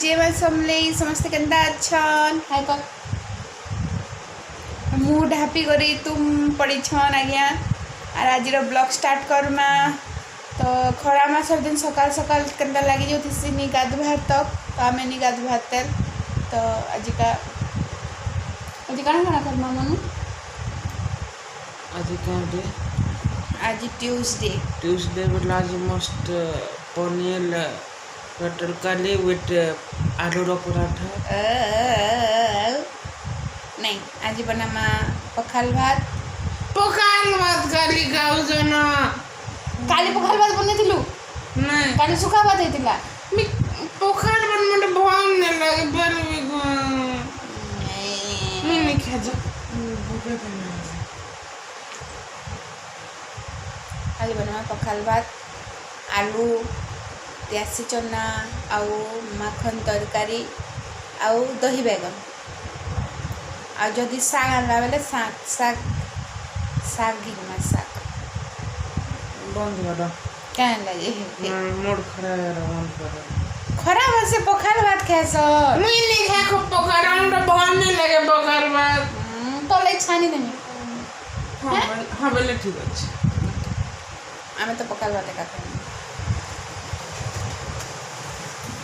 जे मैं समले समस्त केंदा अच्छन हाय कर मूड हैप्पी करी तुम पड़ी छन आज्ञा और आज ब्लॉग स्टार्ट करमा तो खरा मा सब दिन सकाल सकाल केंदा लगी जो थी नी गाधुभार तक तो आम नी गाधुभार तेल तो आज कण करमा मनु आज ट्यूसडे बोला आज मस्त पनीर तड़काली विथ आलू रो पराठा नहीं आज बना पखाल भात काली गाऊ जना काली पखाल भात बने थिलु नहीं काली सुखा भात हेतिला मी पखाल बन मटे भन ने लगे बर मी नहीं खा जा भूखे आज बना पखाल भात आलू प्यासी चना आउ माखन तरकारी आउ दही बैगन आ जदि साग आनला बेले साग घिमा साग बंद करो क्या लगे मूड खराब से पखाल भात खाएस मी नहीं खा खूब पखाल हमरा भन नहीं लगे पखाल भात तो ले छानी देनी हां बोले ठीक अछि आमे तो पखाल भात खाते